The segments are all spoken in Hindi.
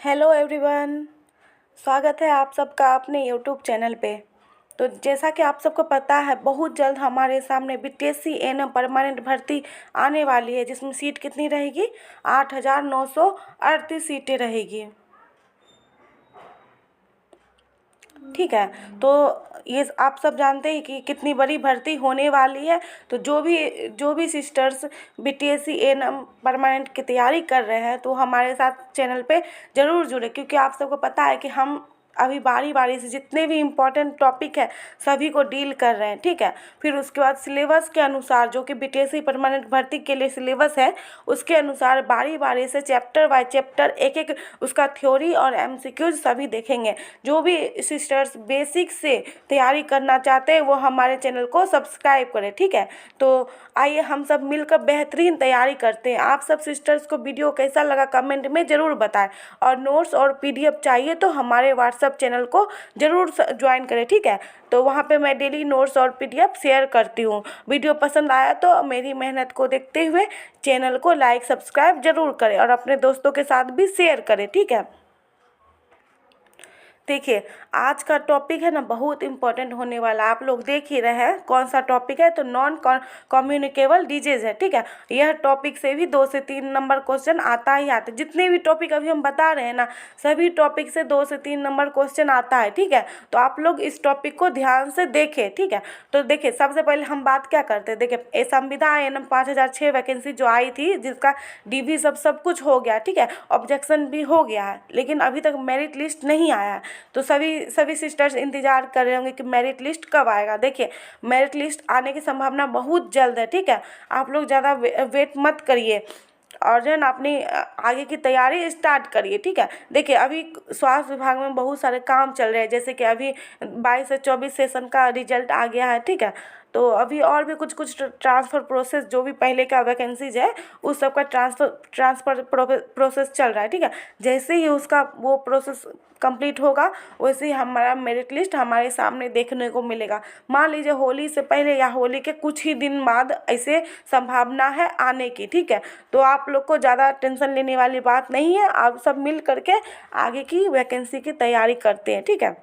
Hello everyone. स्वागत है आप सबका अपने यूट्यूब चैनल पे। तो जैसा कि आप सबको पता है, बहुत जल्द हमारे सामने बीटीएससी एएनएम परमानेंट भर्ती आने वाली है, जिसमें सीट कितनी रहेगी? 8,938 सीटें रहेगी। ठीक है, तो ये आप सब जानते हैं कि कितनी बड़ी भर्ती होने वाली है। तो जो भी सिस्टर्स बीटीएससी एएनएम परमानेंट की तैयारी कर रहे हैं, तो हमारे साथ चैनल पे ज़रूर जुड़े, क्योंकि आप सबको पता है कि हम अभी बारी बारी से जितने भी इम्पोर्टेंट टॉपिक है सभी को डील कर रहे हैं। ठीक है, फिर उसके बाद सिलेबस के अनुसार, जो कि बीटीएससी परमानेंट भर्ती के लिए सिलेबस है, उसके अनुसार बारी बारी से चैप्टर बाय चैप्टर एक एक उसका थ्योरी और एमसीक्यूज सभी देखेंगे। जो भी सिस्टर्स बेसिक से तैयारी करना चाहते हैं वो हमारे चैनल को सब्सक्राइब करें। ठीक है, तो आइए हम सब मिलकर बेहतरीन तैयारी करते हैं। आप सब सिस्टर्स को वीडियो कैसा लगा कमेंट में ज़रूर बताएं, और नोट्स और पीडीएफ चाहिए तो हमारे व्हाट्सएप चैनल को ज़रूर ज्वाइन करें। ठीक है, तो वहाँ पे मैं डेली नोट्स और पीडीएफ शेयर करती हूँ। वीडियो पसंद आया तो मेरी मेहनत को देखते हुए चैनल को लाइक सब्सक्राइब ज़रूर करें और अपने दोस्तों के साथ भी शेयर करें। ठीक है, देखिए आज का टॉपिक है ना, बहुत इंपॉर्टेंट होने वाला। आप लोग देख ही रहे हैं कौन सा टॉपिक है, तो नॉन कम्युनिकेबल डिजीज़ है। ठीक है, यह टॉपिक से भी 2 से 3 नंबर क्वेश्चन आता ही आता है। जितने भी टॉपिक अभी हम बता रहे हैं ना, सभी टॉपिक से 2 से 3 नंबर क्वेश्चन आता है। ठीक है, तो आप लोग इस टॉपिक को ध्यान से देखें। ठीक है, तो देखिए सबसे पहले हम बात क्या करते हैं। देखिए संविदा एएनएम 5006 वैकेंसी जो आई थी, जिसका डीवी सब कुछ हो गया। ठीक है, ऑब्जेक्शन भी हो गया है, लेकिन अभी तक मेरिट लिस्ट नहीं आया है। तो सभी सिस्टर्स इंतज़ार कर रहे होंगे कि मेरिट लिस्ट कब आएगा। देखिए मेरिट लिस्ट आने की संभावना बहुत जल्द है। ठीक है, आप लोग ज़्यादा वेट मत करिए और जो है ना अपनी आगे की तैयारी स्टार्ट करिए। ठीक है, देखिए अभी स्वास्थ्य विभाग में बहुत सारे काम चल रहे हैं, जैसे कि अभी 22 से 24 सेशन का रिजल्ट आ गया है। ठीक है, तो अभी और भी कुछ ट्रांसफ़र प्रोसेस, जो भी पहले का वैकेंसीज है उस सब का ट्रांसफ़र प्रोसेस चल रहा है। ठीक है, जैसे ही उसका वो प्रोसेस कंप्लीट होगा, वैसे ही हमारा मेरिट लिस्ट हमारे सामने देखने को मिलेगा। मान लीजिए होली से पहले या होली के कुछ ही दिन बाद ऐसे संभावना है आने की। ठीक है, तो आप लोग को ज़्यादा टेंशन लेने वाली बात नहीं है। आप सब मिल करके आगे की वैकेंसी की तैयारी करते हैं। ठीक है,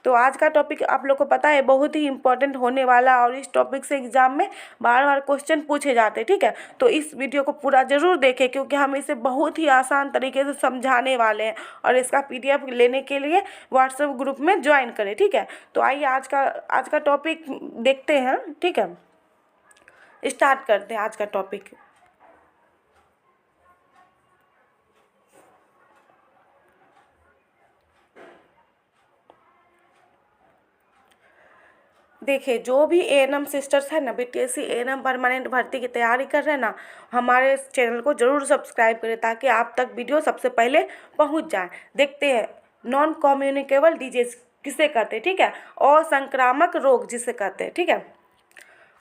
तो आज का टॉपिक आप लोग को पता है बहुत ही इम्पोर्टेंट होने वाला, और इस टॉपिक से एग्जाम में बार बार क्वेश्चन पूछे जाते हैं। ठीक है, तो इस वीडियो को पूरा ज़रूर देखें, क्योंकि हम इसे बहुत ही आसान तरीके से समझाने वाले हैं, और इसका पीडीएफ लेने के लिए व्हाट्सएप ग्रुप में ज्वाइन करें। ठीक है, तो आइए आज का टॉपिक देखते हैं। ठीक है, स्टार्ट करते हैं आज का टॉपिक। देखिए जो भी एएनएम सिस्टर्स है ना, बीटीएससी एएनएम परमानेंट भर्ती की तैयारी कर रहे हैं ना, हमारे चैनल को ज़रूर सब्सक्राइब करें, ताकि आप तक वीडियो सबसे पहले पहुंच जाए। देखते हैं नॉन कम्युनिकेबल डिजीज किसे कहते हैं। ठीक है, असंक्रामक रोग जिसे कहते हैं। ठीक है,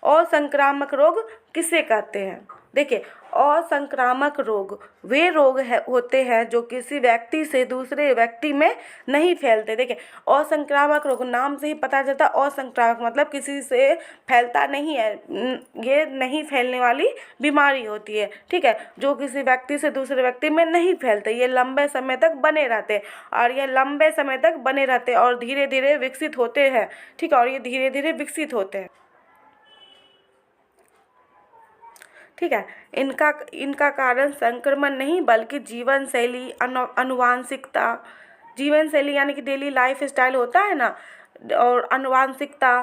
असंक्रामक रोग किसे कहते हैं? देखिए असंक्रामक रोग वे रोग होते हैं जो किसी व्यक्ति से दूसरे व्यक्ति में नहीं फैलते। देखिए असंक्रामक रोग नाम से ही पता चलता है, असंक्रामक मतलब किसी से फैलता नहीं है, ये नहीं फैलने वाली बीमारी होती है। ठीक है, जो किसी व्यक्ति से दूसरे व्यक्ति में नहीं फैलते, ये लंबे समय तक बने रहते हैं, और ये लंबे समय तक बने रहते हैं और धीरे धीरे विकसित होते हैं। ठीक है, और ये धीरे धीरे विकसित होते हैं। ठीक है, इनका कारण संक्रमण नहीं, बल्कि जीवन शैली, अनुवांशिकता, जीवन शैली यानी कि डेली लाइफ स्टाइल होता है ना, और अनुवांशिकता,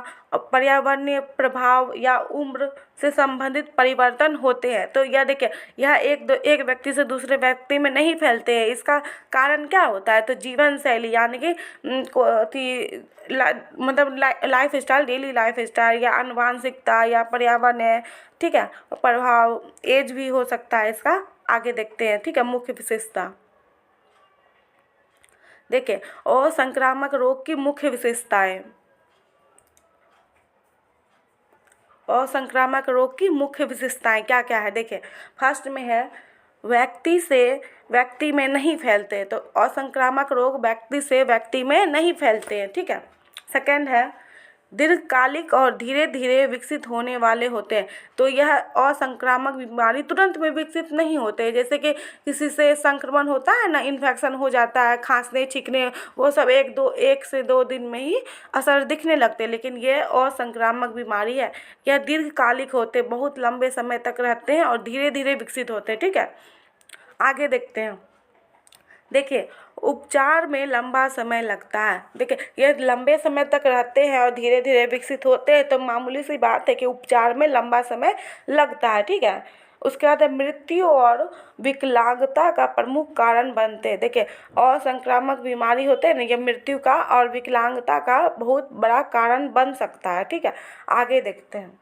पर्यावरणीय प्रभाव या उम्र से संबंधित परिवर्तन होते हैं। तो यह देखिए यह एक व्यक्ति से दूसरे व्यक्ति में नहीं फैलते हैं। इसका कारण क्या होता है? तो जीवन शैली यानी कि मतलब life style, daily life style, या अनुवांशिकता या पर्यावरण है। ठीक है, प्रभाव, एज भी हो सकता है इसका। आगे देखते हैं। ठीक है, मुख्य विशेषता देखिए असंक्रामक रोग की मुख्य विशेषताएं। असंक्रामक रोग की मुख्य विशेषताएं क्या क्या है? देखिए फर्स्ट में है व्यक्ति से व्यक्ति में नहीं फैलते, तो असंक्रामक रोग व्यक्ति से व्यक्ति में नहीं फैलते हैं। ठीक है, सेकंड है दीर्घकालिक और धीरे धीरे विकसित होने वाले होते हैं। तो यह असंक्रामक बीमारी तुरंत में विकसित नहीं होते, जैसे कि किसी से संक्रमण होता है ना, इन्फेक्शन हो जाता है, खांसने छींकने, वो सब 1 से 2 दिन में ही असर दिखने लगते हैं। लेकिन ये असंक्रामक बीमारी है, यह दीर्घकालिक होते, बहुत लंबे समय तक रहते हैं और धीरे धीरे विकसित होते हैं। ठीक है, आगे देखते हैं। देखिए, उपचार में लंबा समय लगता है। देखिए, ये लंबे समय तक रहते हैं और धीरे धीरे विकसित होते हैं, तो मामूली सी बात है कि उपचार में लंबा समय लगता है। ठीक है, उसके बाद है मृत्यु और विकलांगता का प्रमुख कारण बनते हैं। देखिए, असंक्रामक बीमारी होते हैं ना, ये मृत्यु का और विकलांगता का बहुत बड़ा कारण बन सकता है। ठीक है, आगे देखते हैं।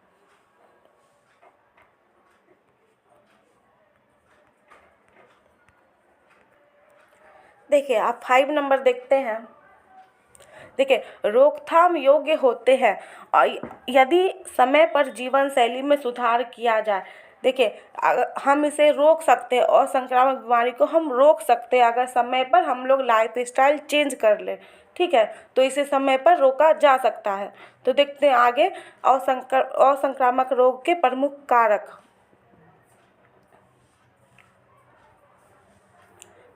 देखिए, आप 5 नंबर देखते हैं। देखिए, रोकथाम योग्य होते हैं और यदि समय पर जीवन शैली में सुधार किया जाए। देखिए, हम इसे रोक सकते हैं, और संक्रामक बीमारी को हम रोक सकते हैं अगर समय पर हम लोग लाइफ स्टाइल चेंज कर लें। ठीक है, तो इसे समय पर रोका जा सकता है। तो देखते हैं आगे, असंक्रामक रोग के प्रमुख कारक।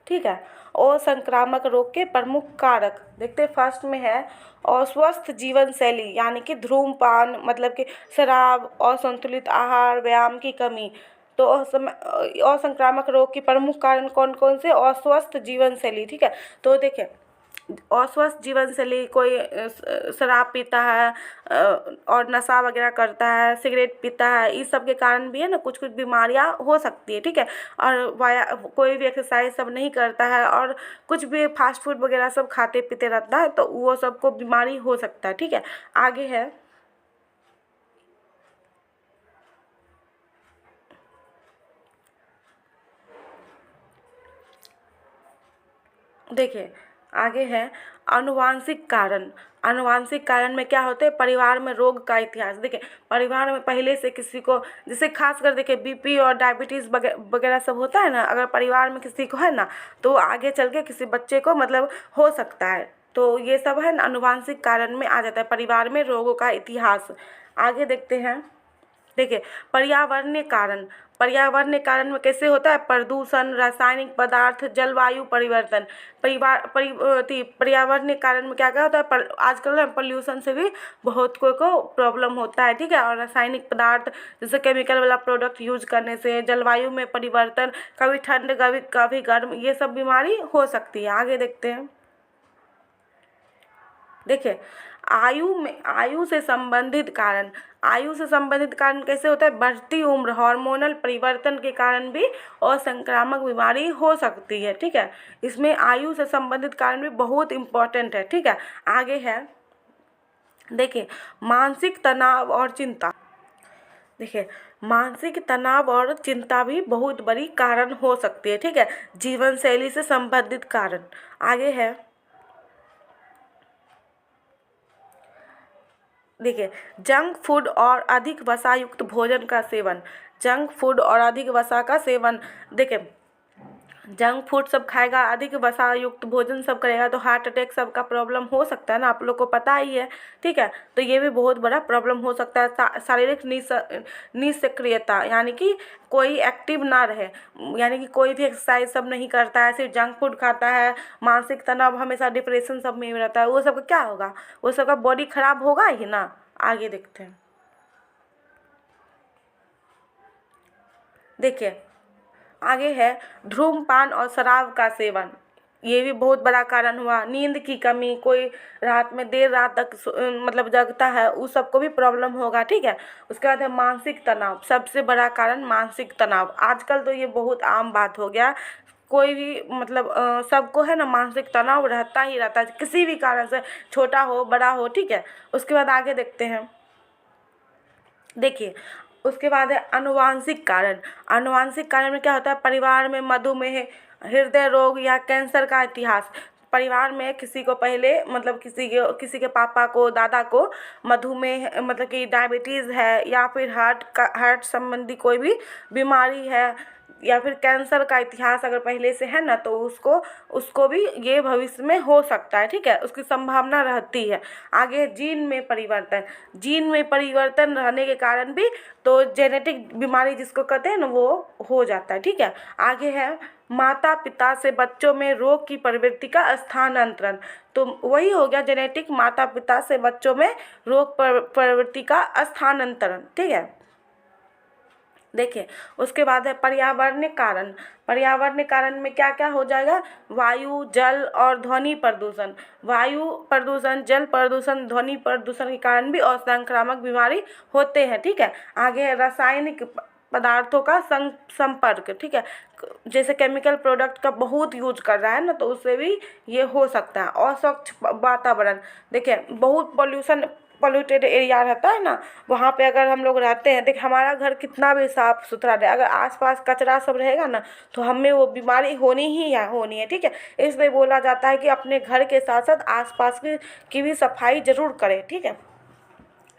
ठीक है, और संक्रामक रोग के प्रमुख कारक देखते हैं। फर्स्ट में है अस्वस्थ जीवन शैली, यानी कि धूम्रपान, मतलब कि शराब, असंतुलित आहार, व्यायाम की कमी। तो असंक्रामक रोग के प्रमुख कारण कौन कौन से? अस्वस्थ जीवन शैली। ठीक है, तो देखिए, अस्वस्थ जीवन शैली, कोई शराब पीता है और नशा वगैरह करता है, सिगरेट पीता है, इस सब के कारण भी है ना कुछ कुछ बीमारियां हो सकती है। ठीक है, और कोई भी एक्सरसाइज सब नहीं करता है और कुछ भी फास्ट फूड वगैरह सब खाते पीते रहता है, तो वो सबको बीमारी हो सकता है। ठीक है, आगे है। देखिए, आगे है आनुवांशिक कारण। आनुवांशिक कारण में क्या होते हैं? परिवार में रोग का इतिहास। देखिए, परिवार में पहले से किसी को, जैसे खासकर देखिए बीपी और डायबिटीज़ वगैरह सब होता है ना, अगर परिवार में किसी को है ना, तो आगे चल के किसी बच्चे को मतलब हो सकता है। तो ये सब है ना आनुवांशिक कारण में आ जाता है, परिवार में रोगों का इतिहास। आगे देखते हैं। देखिए, पर्यावरणीय कारण। पर्यावरणीय कारण में कैसे होता है? प्रदूषण, रासायनिक पदार्थ, जलवायु परिवर्तन। पर्यावरणीय कारण में क्या क्या होता है? आजकल ना पोल्यूशन से भी बहुत को प्रॉब्लम होता है। ठीक है, और रासायनिक पदार्थ जैसे केमिकल वाला प्रोडक्ट यूज करने से, जलवायु में परिवर्तन, कभी ठंड कभी गर्म, ये सब बीमारी हो सकती है। आगे देखते हैं। देखिए, आयु से संबंधित कारण। आयु से संबंधित कारण कैसे होता है? बढ़ती उम्र, हार्मोनल परिवर्तन के कारण भी असंक्रामक बीमारी हो सकती है। ठीक है, इसमें आयु से संबंधित कारण भी बहुत इम्पोर्टेंट है। ठीक है, आगे है। देखिए, मानसिक तनाव और चिंता। देखिए, मानसिक तनाव और चिंता भी बहुत बड़ी कारण हो सकती है। ठीक है, जीवन शैली से संबंधित कारण। आगे है। देखिए, जंक फूड और अधिक वसा युक्त भोजन का सेवन। जंक फूड और अधिक वसा का सेवन। देखिए, जंक फूड सब खाएगा, अधिक वसा युक्त भोजन सब करेगा, तो हार्ट अटैक सब का प्रॉब्लम हो सकता है ना, आप लोग को पता ही है। ठीक है, तो ये भी बहुत बड़ा प्रॉब्लम हो सकता है। शारीरिक निष्क्रियता, यानी कि कोई एक्टिव ना रहे, यानी कि कोई भी एक्सरसाइज सब नहीं करता है, सिर्फ जंक फूड खाता है, मानसिक तनाव, हमेशा डिप्रेशन सब में रहता है, वो सब का क्या होगा? वो सब का बॉडी खराब होगा ही ना। आगे देखते हैं। देखिए, आगे है धूम्रपान और शराब का सेवन। ये भी बहुत बड़ा कारण हुआ। नींद की कमी, कोई रात में देर रात तक मतलब जगता है, उस सबको भी प्रॉब्लम होगा। ठीक है, उसके बाद है मानसिक तनाव। सबसे बड़ा कारण मानसिक तनाव। आजकल तो ये बहुत आम बात हो गया, कोई भी मतलब सबको है ना मानसिक तनाव रहता ही रहता है, किसी भी कारण से, छोटा हो बड़ा हो। ठीक है, उसके बाद आगे देखते हैं। देखिए, उसके बाद है आनुवांशिक कारण। आनुवांशिक कारण में क्या होता है? परिवार में मधुमेह, हृदय रोग या कैंसर का इतिहास। परिवार में किसी को पहले मतलब किसी के पापा को, दादा को मधुमेह, मतलब कि डायबिटीज़ है, या फिर हार्ट संबंधी कोई भी बीमारी है, या फिर कैंसर का इतिहास अगर पहले से है ना, तो उसको भी ये भविष्य में हो सकता है, ठीक है, उसकी संभावना रहती है। आगे जीन में परिवर्तन, जीन में परिवर्तन रहने के कारण भी तो जेनेटिक बीमारी जिसको कहते हैं ना, वो हो जाता है, ठीक है। आगे है माता पिता से बच्चों में रोग की प्रवृत्ति का स्थानांतरण, तो वही हो गया जेनेटिक, माता पिता से बच्चों में रोग प्रवृत्ति का स्थानांतरण, ठीक है। देखिए उसके बाद है पर्यावरणीय कारण। पर्यावरणीय कारण में क्या क्या हो जाएगा, वायु, जल और ध्वनि प्रदूषण। वायु प्रदूषण, जल प्रदूषण, ध्वनि प्रदूषण के कारण भी असंक्रामक बीमारी होते हैं, ठीक है। आगे है रासायनिक पदार्थों का संपर्क, ठीक है, जैसे केमिकल प्रोडक्ट का बहुत यूज कर रहा है ना, तो उससे भी ये हो सकता है। अस्वच्छ वातावरण, देखिए बहुत पोल्यूटेड एरिया रहता है ना, वहाँ पे अगर हम लोग रहते हैं, देखिए हमारा घर कितना भी साफ़ सुथरा रहे, अगर आसपास कचरा सब रहेगा ना, तो हमें वो बीमारी होनी ही होनी है, ठीक है। इसलिए बोला जाता है कि अपने घर के साथ साथ आसपास की भी सफाई ज़रूर करें, ठीक है।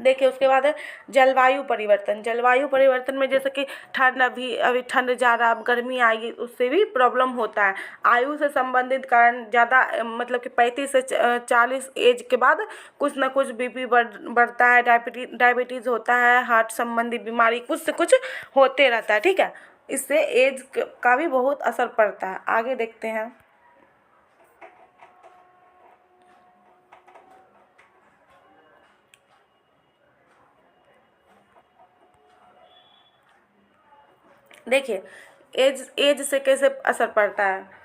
देखिए उसके बाद है जलवायु परिवर्तन। जलवायु परिवर्तन में जैसे कि ठंड, अभी ठंड जा रहा, अब गर्मी आएगी, उससे भी प्रॉब्लम होता है। आयु से संबंधित कारण ज़्यादा, मतलब कि 35 से 40 एज के बाद कुछ ना कुछ बीपी बढ़ता है, डायबिटीज़ होता है, हार्ट संबंधी बीमारी कुछ से कुछ होते रहता है, ठीक है। इससे एज का भी बहुत असर पड़ता है। आगे देखते हैं। देखिए एज एज से कैसे असर पड़ता है।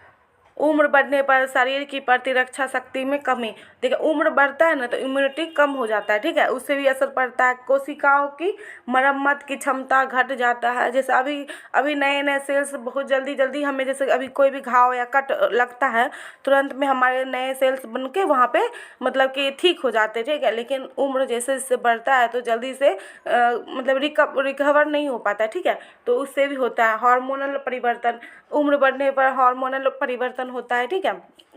उम्र बढ़ने पर शरीर की प्रतिरक्षा शक्ति में कमी। देखिए उम्र बढ़ता है ना, तो इम्यूनिटी कम हो जाता है, ठीक है, उससे भी असर पड़ता है। कोशिकाओं की मरम्मत की क्षमता घट जाता है। जैसे अभी अभी नए नए सेल्स बहुत जल्दी जल्दी हमें, जैसे अभी कोई भी घाव या कट लगता है, तुरंत में हमारे नए सेल्स बन के वहाँ पे मतलब कि ठीक हो जाते हैं, ठीक है। लेकिन उम्र जैसे जैसे बढ़ता है तो जल्दी से मतलब रिकवर नहीं हो पाता है, ठीक है। तो उससे भी होता है हार्मोनल परिवर्तन। उम्र बढ़ने पर हार्मोनल परिवर्तन होता है, ठीक है,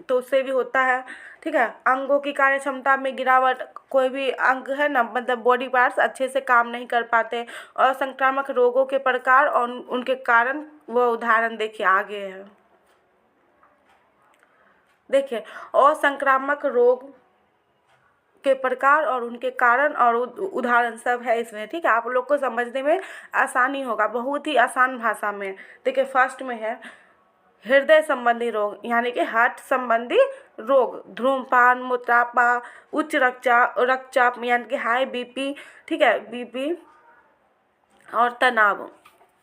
तो उससे भी होता है, ठीक है। अंगों की कार्य क्षमता में गिरावट, कोई भी अंग है ना, मतलब बॉडी पार्ट्स अच्छे से काम नहीं कर पाते। और संक्रामक रोगों के प्रकार और उनके कारण, वो उदाहरण देखिए आगे है। देखिए असंक्रामक रोग के प्रकार और उनके कारण और उदाहरण सब है इसमें, ठीक है। आप लोग को समझने में आसानी होगा, बहुत ही आसान भाषा में। देखिए फर्स्ट में है हृदय संबंधी रोग, यानी कि हार्ट संबंधी रोग, धूम्रपान, मोटापा, उच्च रक्तचाप यानी कि हाई बीपी, ठीक है, बीपी और तनाव।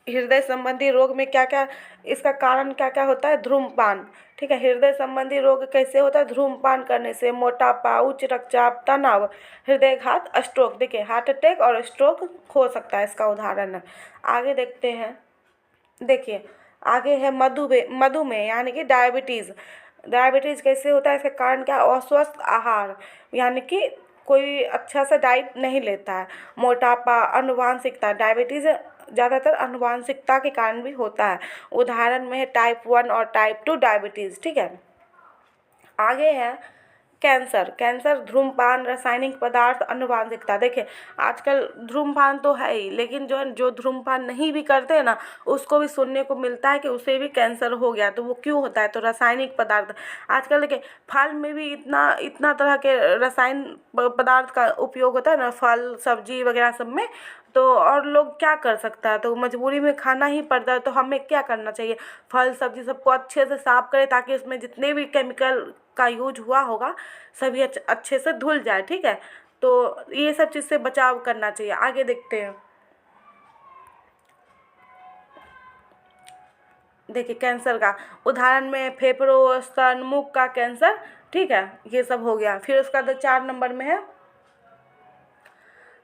हृदय संबंधी रोग में क्या क्या, इसका कारण क्या क्या होता है, धूम्रपान, ठीक है। हृदय संबंधी रोग कैसे होता है, धूम्रपान करने से, मोटापा, उच्च रक्तचाप, तनाव, हृदयघात, स्ट्रोक। देखिए हार्ट अटैक और स्ट्रोक हो सकता है, इसका उदाहरण है। आगे देखते हैं। देखिए आगे है मधुमेह यानी कि डायबिटीज़। डायबिटीज़ कैसे होता है, इसका कारण क्या, अस्वस्थ आहार, यानी कि कोई अच्छा सा डाइट नहीं लेता है। मोटापा, आनुवांशिकता, डायबिटीज़ ज़्यादातर आनुवांशिकता के कारण भी होता है। उदाहरण में है टाइप 1 और टाइप 2 डायबिटीज़, ठीक है। आगे है कैंसर। कैंसर, धूम्रपान, रासायनिक पदार्थ, आनुवांशिकता। देखिए आजकल धूम्रपान तो है ही, लेकिन जो धूम्रपान नहीं भी करते हैं ना, उसको भी सुनने को मिलता है कि उसे भी कैंसर हो गया। तो वो क्यों होता है, तो रासायनिक पदार्थ। आजकल देखिए फल में भी इतना इतना तरह के रसायन पदार्थ का उपयोग होता है ना, फल सब्जी वगैरह सब में। तो और लोग क्या कर सकता है, तो मजबूरी में खाना ही पड़ता है। तो हमें क्या करना चाहिए, फल सब्जी सबको अच्छे से साफ़ करें, ताकि उसमें जितने भी केमिकल का यूज हुआ होगा सभी अच्छे से धुल जाए, ठीक है। तो ये सब चीज़ से बचाव करना चाहिए। आगे देखते हैं। देखिए कैंसर का उदाहरण में फेफड़ों, स्तन, मुख का कैंसर, ठीक है, ये सब हो गया। फिर उसका 4 नंबर में है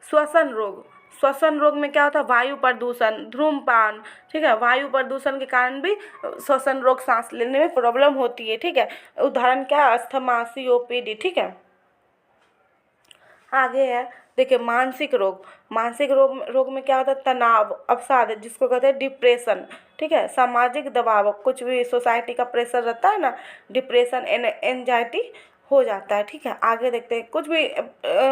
श्वसन रोग। श्वसन रोग में क्या होता है, वायु प्रदूषण, धूम्रपान, ठीक है, वायु प्रदूषण के कारण भी श्वसन रोग, सांस लेने में प्रॉब्लम होती है, ठीक है। उदाहरण क्या है, अस्थमा, COPD, ठीक है। आगे है देखिए मानसिक रोग। मानसिक रोग में क्या होता है, तनाव, अवसाद, जिसको कहते हैं डिप्रेशन, ठीक है। सामाजिक दबाव, कुछ भी सोसाइटी का प्रेशर रहता है ना, डिप्रेशन, एंजाइटी हो जाता है, ठीक है। आगे देखते हैं। कुछ भी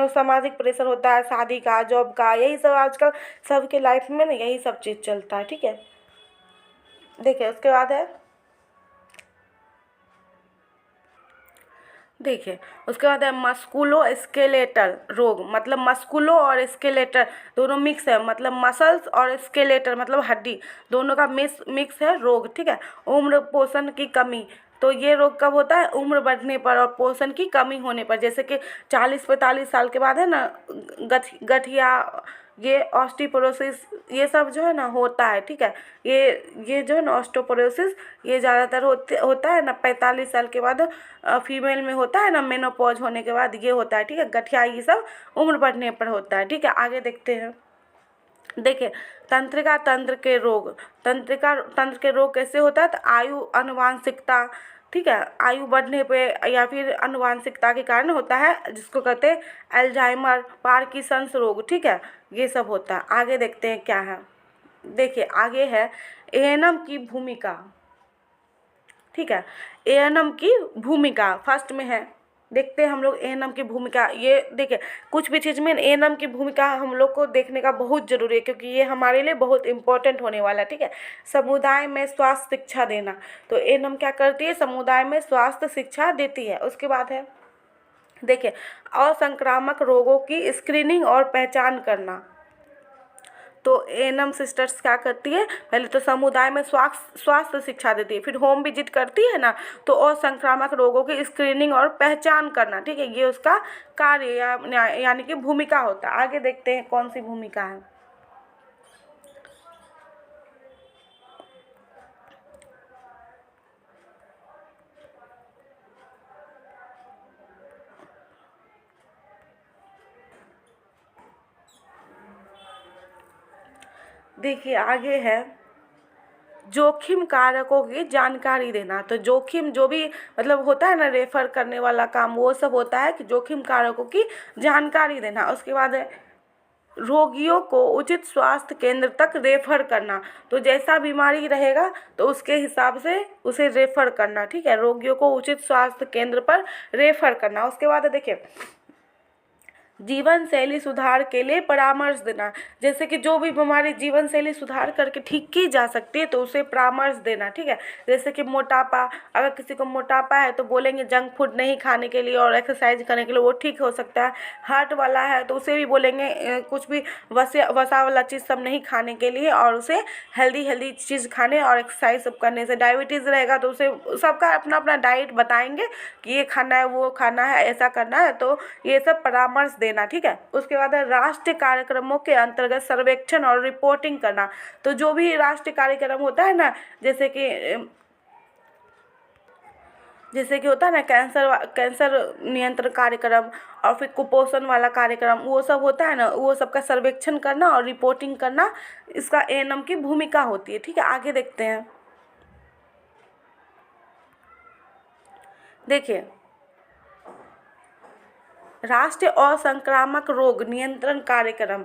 सामाजिक प्रेशर होता है, शादी का, जॉब का, यही सब आजकल सबके लाइफ में ना यही सब चीज़ चलता है, ठीक है। देखिए उसके बाद है, देखिए उसके बाद है मस्कुलो स्केलेटल रोग, मतलब मस्कुलो और स्केलेटल दोनों मिक्स है, मतलब मसल्स और स्केलेटल मतलब हड्डी, दोनों का मिक्स है रोग, ठीक है। उम्र पोषण की कमी, तो ये रोग कब होता है, उम्र बढ़ने पर और पोषण की कमी होने पर, जैसे कि 40-45 साल के बाद है ना गठिया, ये ऑस्टियोपोरोसिस, ये सब जो है ना होता है, ठीक है। ये जो है ना ऑस्टियोपोरोसिस, ये ज़्यादातर होता है ना 45 साल के बाद, फीमेल में होता है ना मेनोपॉज होने के बाद ये होता है, ठीक है। गठिया ये सब उम्र बढ़ने पर होता है, ठीक है। आगे देखते हैं, देखिए तंत्रिका तंत्र के रोग, तंत्रिका तंत्र के रोग कैसे होता है, तो आयु अनुवांशिकता, ठीक है, आयु बढ़ने पे या फिर अनुवांशिकता के कारण होता है, जिसको कहते हैं अल्जाइमर, पार्किंसंस रोग, ठीक है, ये सब होता है। आगे देखते हैं क्या है, देखिए आगे है एएनएम की भूमिका, ठीक है। एएनएम की भूमिका फर्स्ट में है, देखते हैं हम लोग एएनएम की भूमिका। ये देखिए कुछ भी चीज़ में एएनएम की भूमिका हम लोग को देखने का बहुत ज़रूरी है, क्योंकि ये हमारे लिए बहुत इंपॉर्टेंट होने वाला है, ठीक है। समुदाय में स्वास्थ्य शिक्षा देना, तो एएनएम क्या करती है, समुदाय में स्वास्थ्य शिक्षा देती है। उसके बाद है, देखिए असंक्रामक रोगों की स्क्रीनिंग और पहचान करना, तो एएनएम सिस्टर्स क्या करती है, पहले तो समुदाय में स्वास्थ्य शिक्षा देती है, फिर होम विजिट करती है ना, तो असंक्रामक रोगों की स्क्रीनिंग और पहचान करना, ठीक है, ये उसका कार्य यानी कि भूमिका होता है। आगे देखते हैं कौन सी भूमिका है, देखिए आगे है जोखिम कारकों की जानकारी देना, तो जोखिम जो भी मतलब होता है ना रेफर करने वाला काम, वो सब होता है कि जोखिम कारकों की जानकारी देना। उसके बाद है रोगियों को उचित स्वास्थ्य केंद्र तक रेफर करना, तो जैसा बीमारी रहेगा तो उसके हिसाब से उसे रेफर करना, ठीक है, रोगियों को उचित स्वास्थ्य केंद्र पर रेफर करना। उसके बाद देखिए जीवन शैली सुधार के लिए परामर्श देना, जैसे कि जो भी बीमारी जीवन शैली सुधार करके ठीक की जा सकती है तो उसे परामर्श देना, ठीक है। जैसे कि मोटापा, अगर किसी को मोटापा है तो बोलेंगे जंक फूड नहीं खाने के लिए और एक्सरसाइज करने के लिए, वो ठीक हो सकता है। हार्ट वाला है तो उसे भी बोलेंगे कुछ भी वसा वाला चीज़ सब नहीं खाने के लिए, और उसे हेल्दी चीज़ खाने और एक्सरसाइज सब करने से। डायबिटीज़ रहेगा तो उसे सबका अपना अपना डाइट बताएंगे कि ये खाना है, वो खाना है, ऐसा करना है, तो ये सब परामर्श देना, ठीक है। उसके बाद है राष्ट्रीय कार्यक्रमों के अंतर्गत सर्वेक्षण और रिपोर्टिंग करना, तो जो भी राष्ट्रीय कार्यक्रम होता है ना, जैसे कि होता है ना कैंसर नियंत्रण कार्यक्रम और फिर कुपोषण वाला कार्यक्रम, वो सब होता है ना, वो सबका सर्वेक्षण करना और रिपोर्टिंग करना, इसका एएनएम की भूमिका होती है, ठीक है। आगे देखते हैं, देखिए राष्ट्रीय असंक्रामक रोग नियंत्रण कार्यक्रम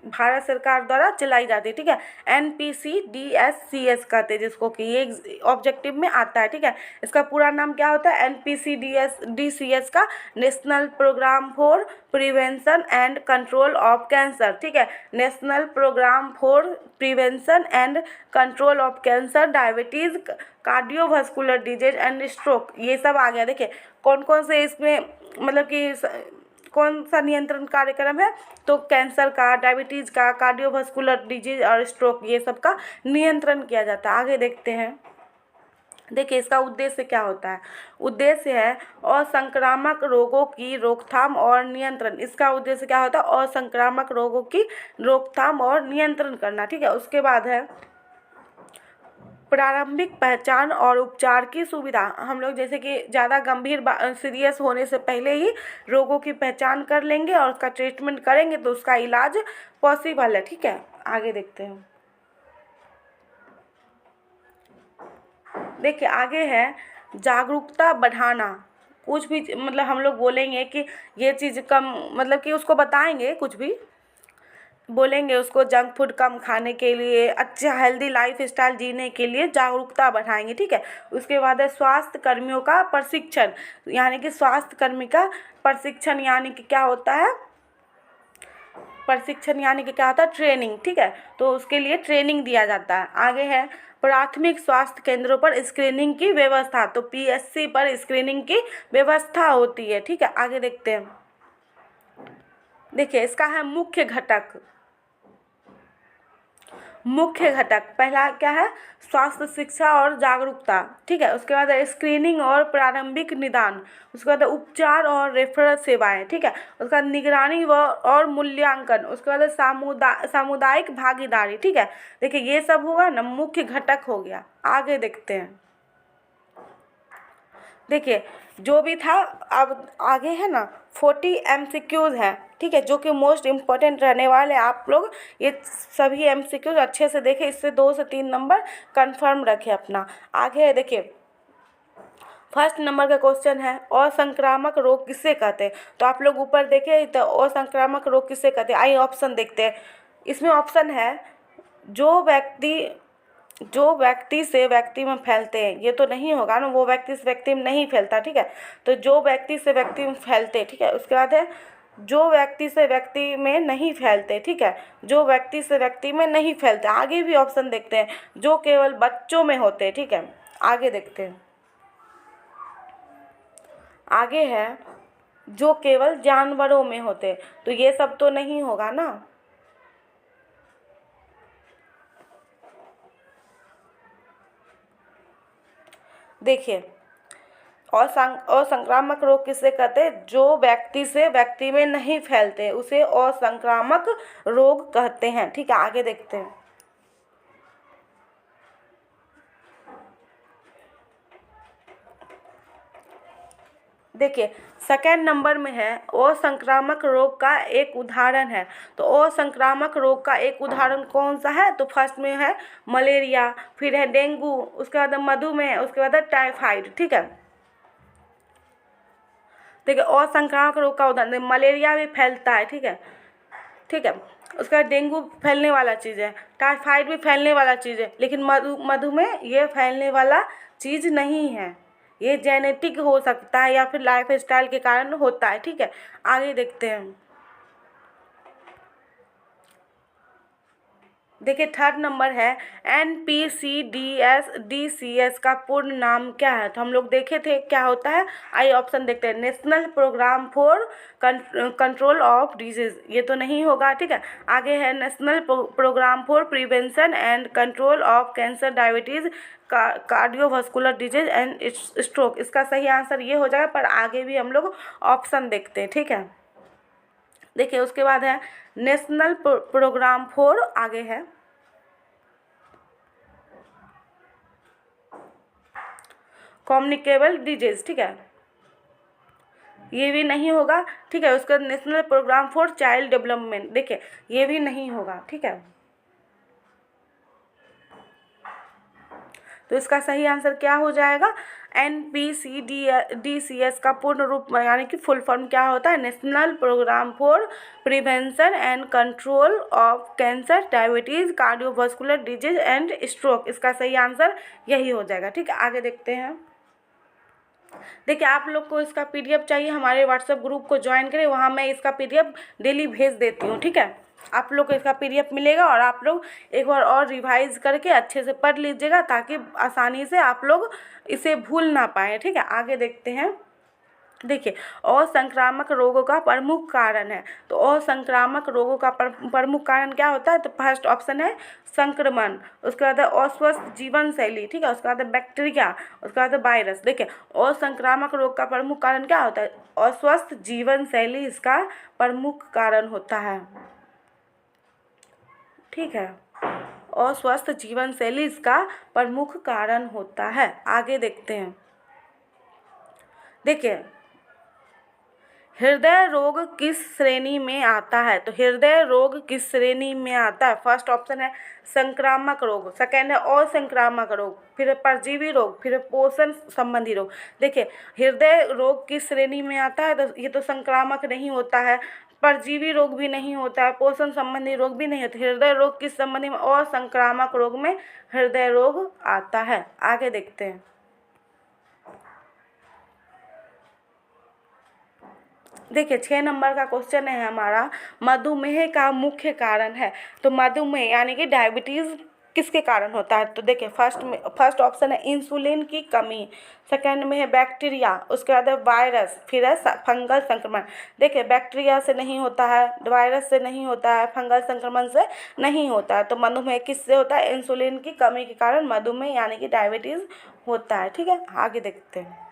भारत सरकार द्वारा चलाई जाती है, ठीक है। NPCDSCS कहते हैं जिसको, कि ये ऑब्जेक्टिव में आता है, ठीक है। इसका पूरा नाम क्या होता है, NPCDSCS का national programme for prevention and control of cancer, ठीक है। National programme for prevention and control of cancer, diabetes, cardiovascular disease and stroke, ये सब आ गया। देखिए कौन कौन से इसमें मतलब कि कौन सा नियंत्रण कार्यक्रम है, तो कैंसर का, डायबिटीज़ का, कार्डियोवास्कुलर डिजीज और स्ट्रोक, ये सब का नियंत्रण किया जाता है। आगे देखते हैं, देखिए इसका उद्देश्य क्या होता है, उद्देश्य है असंक्रामक रोगों की रोकथाम और नियंत्रण, इसका उद्देश्य क्या होता है, असंक्रामक रोगों की रोकथाम और नियंत्रण करना, ठीक है। उसके बाद है प्रारंभिक पहचान और उपचार की सुविधा, हम लोग जैसे कि ज़्यादा गंभीर सीरियस होने से पहले ही रोगों की पहचान कर लेंगे और उसका ट्रीटमेंट करेंगे तो उसका इलाज पॉसिबल है, ठीक है। आगे देखते हैं, देखिए आगे है जागरूकता बढ़ाना, कुछ भी मतलब हम लोग बोलेंगे कि ये चीज़ कम, मतलब कि उसको बताएंगे, कुछ भी बोलेंगे उसको जंक फूड कम खाने के लिए, अच्छा हेल्दी लाइफ स्टाइल जीने के लिए जागरूकता बढ़ाएंगे, ठीक है। उसके बाद है स्वास्थ्य कर्मियों का प्रशिक्षण, यानी कि स्वास्थ्य कर्मी का प्रशिक्षण यानी कि क्या होता है, प्रशिक्षण यानी कि क्या होता है, ट्रेनिंग, ठीक है, तो उसके लिए ट्रेनिंग दिया जाता है। आगे है प्राथमिक स्वास्थ्य केंद्रों पर स्क्रीनिंग की व्यवस्था, तो पीएससी पर स्क्रीनिंग की व्यवस्था होती है। ठीक है, आगे देखते हैं। देखिए इसका है मुख्य घटक। मुख्य घटक पहला क्या है, स्वास्थ्य शिक्षा और जागरूकता। ठीक है, उसके बाद स्क्रीनिंग और प्रारंभिक निदान, उसके बाद उपचार और रेफरल सेवाएं। ठीक है, उसके बाद निगरानी व और मूल्यांकन, उसके बाद सामुदायिक भागीदारी। ठीक है, देखिए ये सब होगा ना, मुख्य घटक हो गया। आगे देखते हैं। देखिए जो भी था, अब आगे है ना 40 MCQs है। ठीक है, जो कि मोस्ट इम्पॉर्टेंट रहने वाले, आप लोग ये सभी MCQs अच्छे से देखें, इससे 2 से 3 नंबर कंफर्म रखें अपना। आगे है देखिए, फर्स्ट नंबर का क्वेश्चन है असंक्रामक रोग किसे कहते हैं। तो आप लोग ऊपर देखें तो असंक्रामक रोग किसे कहते हैं। आइए ऑप्शन देखते हैं। इसमें ऑप्शन है जो व्यक्ति से व्यक्ति में फैलते हैं, ये तो नहीं होगा ना, वो व्यक्ति से व्यक्ति में नहीं फैलता। ठीक है, तो जो व्यक्ति से व्यक्ति में फैलते। ठीक है, उसके बाद है जो व्यक्ति से व्यक्ति में नहीं फैलते। ठीक है, जो व्यक्ति से व्यक्ति में नहीं फैलते। आगे भी ऑप्शन देखते हैं, जो केवल बच्चों में होते हैं। ठीक है, आगे देखते हैं। आगे है जो केवल जानवरों में होते, तो ये सब तो नहीं होगा ना। देखिए असंक्रामक रोग किसे कहते हैं, जो व्यक्ति से व्यक्ति में नहीं फैलते उसे असंक्रामक रोग कहते हैं। ठीक है, आगे देखते हैं। देखिए सेकेंड नंबर में है असंक्रामक रोग का एक उदाहरण है। तो असंक्रामक रोग का एक उदाहरण कौन सा है, तो फर्स्ट में है मलेरिया, फिर है डेंगू, उसके बाद मधुमेह, उसके बाद है टाइफाइड। ठीक है, देखिए असंक्रामक रोग का उदाहरण, मलेरिया भी फैलता है। ठीक है, ठीक है, उसके बाद डेंगू फैलने वाला चीज़ है, टाइफाइड भी फैलने वाला चीज़ है, लेकिन मधुमेह ये फैलने वाला चीज़ नहीं है। ये जेनेटिक हो सकता है या फिर लाइफ स्टाइल के कारण होता है। ठीक है, आगे देखते हैं। देखिए थर्ड नंबर है NPCDS का पूर्ण नाम क्या है। तो हम लोग देखे थे क्या होता है। आइए ऑप्शन देखते हैं। National programme for control of disease, ये तो नहीं होगा। ठीक है, आगे है national programme for prevention and control of cancer, diabetes, cardiovascular disease and stroke. इसका सही आंसर ये हो जाएगा, पर आगे भी हम लोग ऑप्शन देखते हैं। ठीक है, देखिए उसके बाद है नेशनल प्रोग्राम फॉर, आगे है कम्युनिकेबल डिजीज। ठीक है, ये भी नहीं होगा। ठीक है, उसका national programme for child development, देखिए ये भी नहीं होगा। ठीक है, तो इसका सही आंसर क्या हो जाएगा, NPCDS का पूर्ण रूप यानी कि फुल फॉर्म क्या होता है, national programme for prevention and control of cancer, diabetes, cardiovascular disease and stroke. इसका सही आंसर यही हो जाएगा। ठीक है, आगे देखते हैं। देखिए आप लोग को इसका PDF चाहिए, हमारे व्हाट्सएप ग्रुप को ज्वाइन करें, वहाँ मैं इसका PDF डेली भेज देती हूँ। ठीक है, आप लोग को इसका PDF मिलेगा और आप लोग एक बार और रिवाइज करके अच्छे से पढ़ लीजिएगा, ताकि आसानी से आप लोग इसे भूल ना पाएँ। ठीक है, आगे देखते हैं। देखिए असंक्रामक रोगों का प्रमुख कारण है। तो असंक्रामक रोगों का प्रमुख कारण क्या होता है, तो फर्स्ट ऑप्शन है संक्रमण, उसके बाद है अस्वस्थ जीवन शैली। ठीक है, उसके बाद है बैक्टीरिया, उसके बाद है वायरस। देखिए असंक्रामक रोग का प्रमुख कारण क्या होता है, अस्वस्थ जीवन शैली इसका प्रमुख कारण होता है। ठीक है, अस्वस्थ जीवन शैली इसका प्रमुख कारण होता है। आगे देखते हैं। देखिए हृदय रोग किस श्रेणी में आता है, तो हृदय रोग किस श्रेणी में आता है, फर्स्ट ऑप्शन है संक्रामक रोग, सेकेंड है असंक्रामक रोग, फिर परजीवी रोग, फिर पोषण संबंधी रोग। देखिए हृदय रोग किस श्रेणी में आता है, तो ये तो संक्रामक नहीं होता है, परजीवी रोग भी नहीं होता है, पोषण संबंधी रोग भी नहीं होता। हृदय रोग किस संबंधी में, असंक्रामक रोग में हृदय रोग आता है। आगे देखते हैं। देखिए 6 नंबर का क्वेश्चन है हमारा, मधुमेह का मुख्य कारण है। तो मधुमेह यानी कि डायबिटीज़ किसके कारण होता है? तो देखिए फर्स्ट ऑप्शन है इंसुलिन की कमी, सेकंड में है बैक्टीरिया, उसके बाद है वायरस, फिर है फंगल संक्रमण। देखिए बैक्टीरिया से नहीं होता है, वायरस से नहीं होता है, फंगल संक्रमण से नहीं होता है। तो मधुमेह किससे होता है? इंसुलिन की कमी के कारण मधुमेह यानी कि डायबिटीज़ होता है। ठीक है, आगे देखते हैं।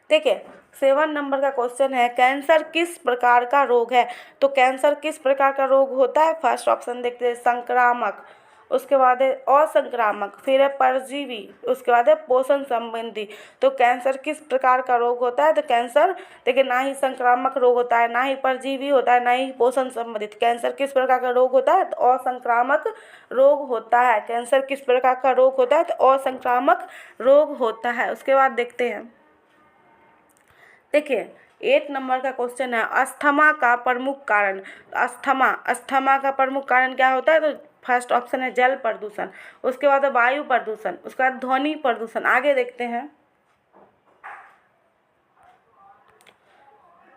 देखिए 7 नंबर का क्वेश्चन है, कैंसर किस प्रकार का रोग है? तो कैंसर किस प्रकार का रोग होता है? फर्स्ट ऑप्शन देखते हैं संक्रामक, उसके बाद है असंक्रामक, फिर है परजीवी, उसके बाद है पोषण संबंधी। तो कैंसर किस प्रकार का रोग होता है? तो कैंसर देखिए ना ही संक्रामक रोग होता है, ना ही परजीवी होता है, ना ही पोषण संबंधित। कैंसर किस प्रकार का रोग होता है? तो असंक्रामक रोग होता है। कैंसर किस प्रकार का रोग होता है? तो असंक्रामक रोग होता है। उसके बाद देखते हैं, देखिए 8 नंबर का क्वेश्चन है, अस्थमा का प्रमुख कारण। अस्थमा का प्रमुख कारण क्या होता है? तो फर्स्ट ऑप्शन है जल प्रदूषण, उसके बाद है वायु प्रदूषण, उसके बाद ध्वनि प्रदूषण। आगे देखते हैं,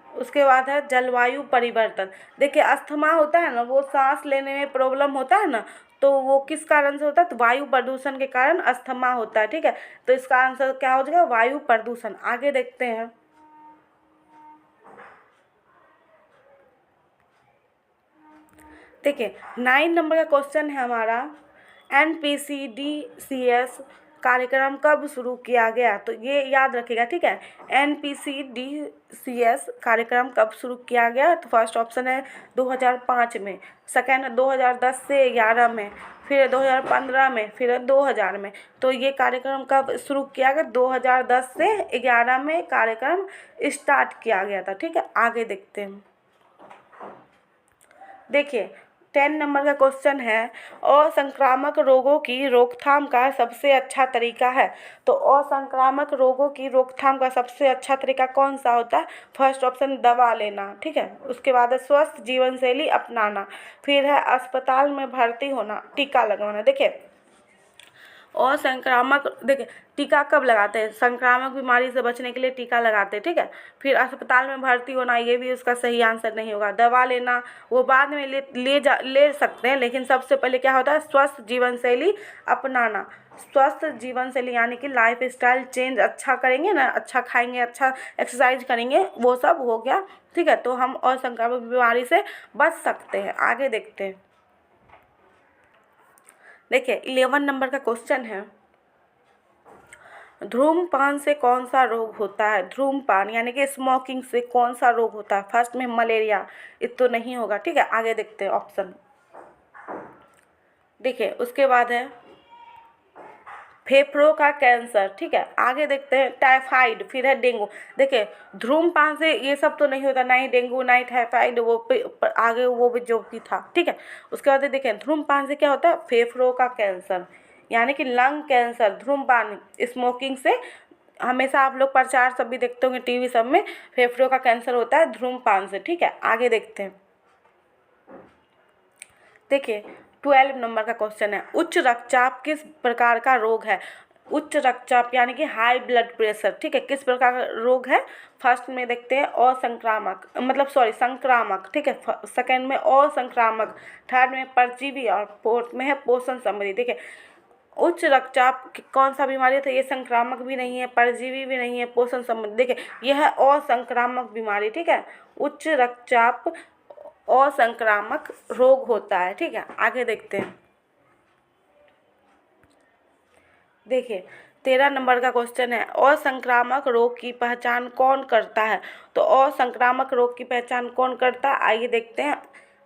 उसके बाद है जलवायु परिवर्तन। देखिए अस्थमा होता है ना, वो सांस लेने में प्रॉब्लम होता है ना, तो वो किस कारण से होता है? तो वायु प्रदूषण के कारण अस्थमा होता है। ठीक है, तो इसका आंसर क्या हो जाएगा? वायु प्रदूषण। आगे देखते हैं, देखिए 9 नंबर का क्वेश्चन है हमारा, NPCDCS कार्यक्रम कब शुरू किया गया? तो ये याद रखिएगा। ठीक है, NPCDCS कार्यक्रम कब शुरू किया गया? तो फर्स्ट ऑप्शन है 2005 में, सेकेंड 2010 से 11 में, फिर 2015 में, फिर 2000 में। तो ये कार्यक्रम कब शुरू किया गया? 2010 से 11 में कार्यक्रम स्टार्ट किया गया था। ठीक है, आगे देखते हैं, देखिए 10 नंबर का क्वेश्चन है, असंक्रामक रोगों की रोकथाम का सबसे अच्छा तरीका है। तो असंक्रामक रोगों की रोकथाम का सबसे अच्छा तरीका कौन सा होता है? फर्स्ट ऑप्शन दवा लेना, ठीक है, उसके बाद है स्वस्थ जीवन शैली अपनाना, फिर है अस्पताल में भर्ती होना, टीका लगवाना। देखिए और संक्रामक, देखिए टीका कब लगाते हैं? संक्रामक बीमारी से बचने के लिए टीका लगाते हैं। ठीक है, फिर अस्पताल में भर्ती होना, ये भी उसका सही आंसर नहीं होगा। दवा लेना वो बाद में ले सकते हैं, लेकिन सबसे पहले क्या होता है? स्वस्थ जीवन शैली अपनाना। स्वस्थ जीवन शैली यानी कि लाइफ स्टाइल चेंज अच्छा करेंगे ना, अच्छा खाएंगे, अच्छा एक्सरसाइज करेंगे, वो सब हो गया। ठीक है, तो हम असंक्रामक बीमारी से बच सकते हैं। आगे देखते हैं, देखिए 11 नंबर का क्वेश्चन है, धूम्रपान से कौन सा रोग होता है? धूम्रपान यानी कि स्मोकिंग से कौन सा रोग होता है? फर्स्ट में मलेरिया, ये तो नहीं होगा। ठीक है, आगे देखते हैं ऑप्शन, देखिए उसके बाद है फेफड़ों का कैंसर। ठीक है, आगे देखते हैं टाइफाइड, फिर है डेंगू। देखिए धूम्रपान से ये सब तो नहीं होता, ना ही डेंगू ना ही टाइफाइड, वो आगे वो भी जो भी था। ठीक है, उसके बाद देखें धूम्रपान से क्या होता है? फेफड़ों का कैंसर यानी कि लंग कैंसर। धूम्रपान स्मोकिंग से हमेशा आप लोग प्रचार सब भी देखते होंगे टीवी सब में, फेफड़ों का कैंसर होता है धूम्रपान से। ठीक है, आगे देखते हैं, देखिए 12 नंबर का क्वेश्चन है, उच्च रक्तचाप किस प्रकार का रोग है? उच्च रक्तचाप यानी कि हाई ब्लड प्रेशर। ठीक है, किस प्रकार का रोग है? फर्स्ट में देखते हैं असंक्रामक, मतलब सॉरी संक्रामक। ठीक है, सेकंड में असंक्रामक, थर्ड में परजीवी और फोर्थ में है पोषण संबंधी। देखिए उच्च रक्तचाप कौन सा बीमारी है? ये संक्रामक भी नहीं है, परजीवी भी नहीं है, पोषण संबंधी। देखिए यह है असंक्रामक बीमारी। ठीक है, उच्च रक्तचाप असंक्रामक रोग होता है। ठीक है, आगे देखते हैं, देखिए 13 नंबर का क्वेश्चन है, असंक्रामक रोग की पहचान कौन करता है? तो असंक्रामक रोग की पहचान कौन करता है? आइए देखते हैं,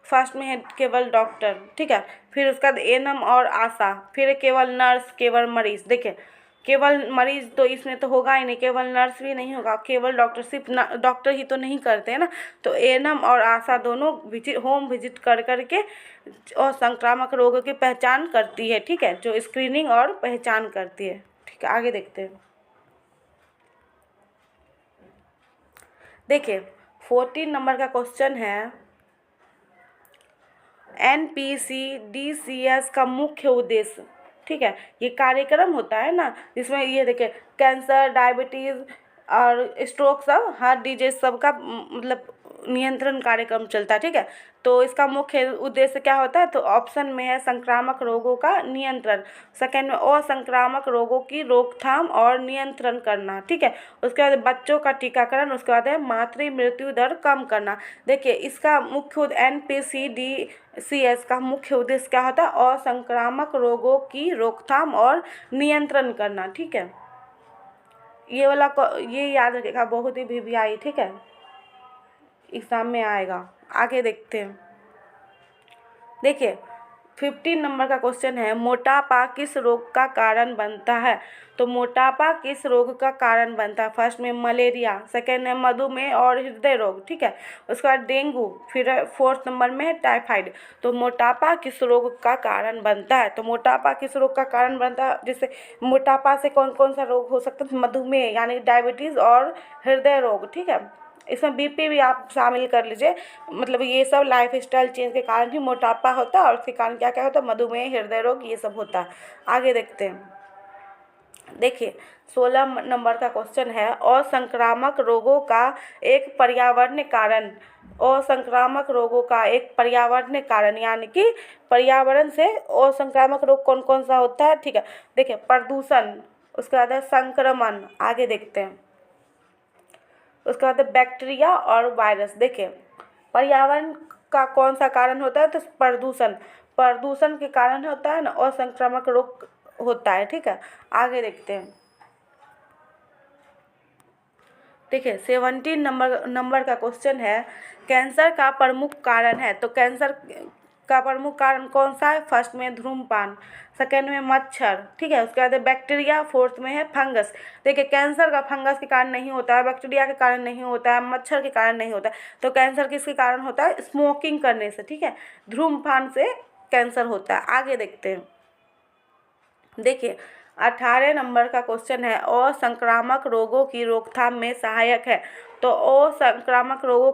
फर्स्ट में है केवल डॉक्टर। ठीक है, फिर उसका बाद एएनएम और आशा, फिर केवल नर्स, केवल मरीज। देखिए केवल मरीज तो इसमें तो होगा ही नहीं, केवल नर्स भी नहीं होगा, केवल डॉक्टर, सिर्फ डॉक्टर ही तो नहीं करते हैं ना। तो एएनएम और आशा दोनों होम विजिट कर करके और संक्रामक रोगों की पहचान करती है। ठीक है, जो स्क्रीनिंग और पहचान करती है। ठीक है, आगे देखते हैं, देखिए 14 नंबर का क्वेश्चन है, NPCDCS का मुख्य उद्देश्य। ठीक है, ये कार्यक्रम होता है ना जिसमें ये देखिए कैंसर, डायबिटीज़ और स्ट्रोक सब, हार्ट डिजीज सब का मतलब नियंत्रण कार्यक्रम चलता है, ठीक है। तो इसका मुख्य उद्देश्य क्या होता है, तो ऑप्शन में है संक्रामक रोगों का नियंत्रण, सेकंड में असंक्रामक रोगों की रोकथाम और नियंत्रण करना, ठीक है। उसके बाद बच्चों का टीकाकरण, उसके बाद है मातृ मृत्यु दर कम करना। देखिए इसका मुख्य NPCDCS का मुख्य उद्देश्य क्या होता है, असंक्रामक रोगों की रोकथाम और नियंत्रण करना, ठीक है। ये वाला ये याद रखेगा, बहुत ही VVI, ठीक है, एग्जाम में आएगा। आगे देखते हैं। देखिए 15 नंबर का क्वेश्चन है, मोटापा किस रोग का कारण बनता है। तो मोटापा किस रोग का कारण बनता है, फर्स्ट में मलेरिया, सेकेंड में मधुमेह और हृदय रोग, ठीक है। उसके बाद डेंगू, फिर फोर्थ नंबर में है टाइफाइड। तो मोटापा किस रोग का कारण बनता है, तो मोटापा किस रोग का कारण बनता है, जैसे मोटापा से कौन कौन सा रोग हो सकता है, मधुमेह यानी डायबिटीज़ और हृदय रोग, ठीक है। इसमें BP भी आप शामिल कर लीजिए, मतलब ये सब लाइफ स्टाइल चेंज के कारण ही मोटापा होता है, और उसके कारण क्या क्या होता है, मधुमेह, हृदय रोग, ये सब होता है। आगे देखते हैं। देखिए 16 नंबर का क्वेश्चन है, असंक्रामक रोगों का एक पर्यावरणीय कारण, असंक्रामक रोगों का एक पर्यावरणीय कारण, यानी कि पर्यावरण से असंक्रामक रोग कौन कौन सा होता है, ठीक है। देखिए प्रदूषण, उसके बाद है संक्रमण, आगे देखते हैं। उसके बाद बैक्टीरिया और वायरस। देखिए पर्यावरण का कौन सा कारण होता है, तो प्रदूषण, प्रदूषण के कारण होता है ना, असंक्रामक रोग होता है, ठीक है। आगे देखते हैं। देखिए 17 नंबर का क्वेश्चन है, कैंसर का प्रमुख कारण है। तो कैंसर का प्रमुख कारण कौन सा है, फर्स्ट में धूम्रपान, सेकेंड में मच्छर, ठीक है। उसके बाद बैक्टीरिया, फोर्थ में है फंगस। देखिए कैंसर का फंगस के कारण नहीं होता है, बैक्टीरिया के कारण नहीं होता है, मच्छर के कारण नहीं होता है। तो कैंसर किसके कारण होता है, स्मोकिंग करने से, ठीक है, धूम्रपान से कैंसर होता है। आगे देखते हैं। देखिए 18 नंबर का क्वेश्चन है, असंक्रामक रोगों की रोकथाम में सहायक है। तो असंक्रामक रोगों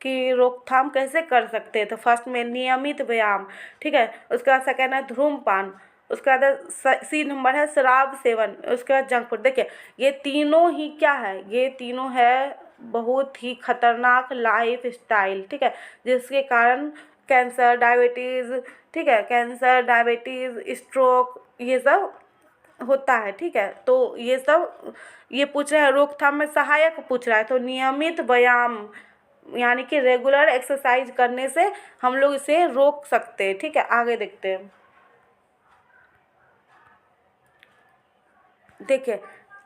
की रोकथाम कैसे कर सकते हैं, तो फर्स्ट में नियमित व्यायाम, ठीक है। उसके बाद सेकेंड है धूम्रपान, उसके बाद C नंबर है शराब सेवन, उसके बाद जंक फूड। देखिए ये तीनों ही क्या है, ये तीनों है बहुत ही खतरनाक लाइफ स्टाइल, ठीक है, जिसके कारण कैंसर, डायबिटीज़, ठीक है, कैंसर, डायबिटीज़, स्ट्रोक, ये सब होता है, ठीक है। तो ये सब ये पूछ रहा है, रोकथाम में सहायक पूछ रहा है, तो नियमित व्यायाम यानी कि रेगुलर एक्सरसाइज करने से हम लोग इसे रोक सकते हैं, ठीक है। आगे देखते हैं। देखिए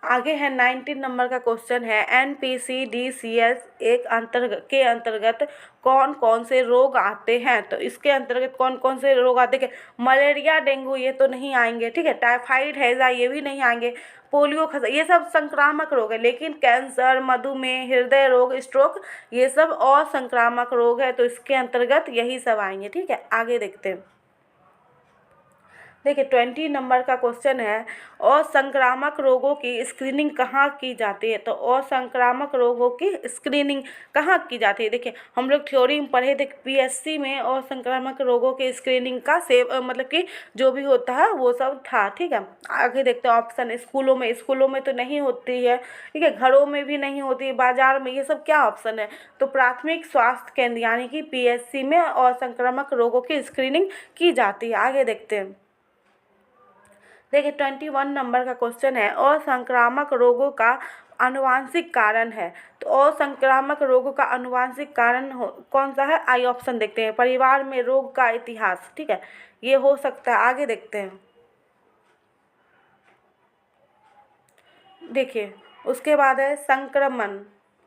आगे है 19 नंबर का क्वेश्चन है, NPCDCS के अंतर्गत कौन कौन से रोग आते हैं। तो इसके अंतर्गत कौन कौन से रोग आते हैं, मलेरिया, डेंगू ये तो नहीं आएंगे, ठीक है, टाइफाइड, हैजा ये भी नहीं आएंगे, पोलियो, खसरा ये सब संक्रामक रोग है। लेकिन कैंसर, मधुमेह, हृदय रोग, स्ट्रोक ये सब असंक्रामक रोग है, तो इसके अंतर्गत यही सब आएंगे, ठीक है। आगे देखते हैं। देखिए 20 नंबर का क्वेश्चन है, असंक्रामक रोगों की स्क्रीनिंग कहाँ की जाती है। तो असंक्रामक रोगों की स्क्रीनिंग कहाँ की जाती है। देखिए हम लोग थ्योरी में पढ़े थे, PSC में असंक्रामक रोगों के स्क्रीनिंग का मतलब कि जो भी होता है वो सब था, ठीक है। आगे देखते हैं ऑप्शन, स्कूलों में तो नहीं होती है, ठीक है, घरों में भी नहीं होती है, बाजार में, ये सब क्या ऑप्शन है, तो प्राथमिक स्वास्थ्य केंद्र यानी कि PSC में असंक्रामक रोगों की स्क्रीनिंग की जाती है। आगे देखते हैं। देखिए 21 नंबर का क्वेश्चन है, असंक्रामक रोगों का आनुवांशिक कारण है। तो असंक्रामक रोगों का आनुवांशिक कारण कौन सा है, आई ऑप्शन देखते हैं, परिवार में रोग का इतिहास, ठीक है, ये हो सकता है। आगे देखते हैं। देखिए उसके बाद है संक्रमण,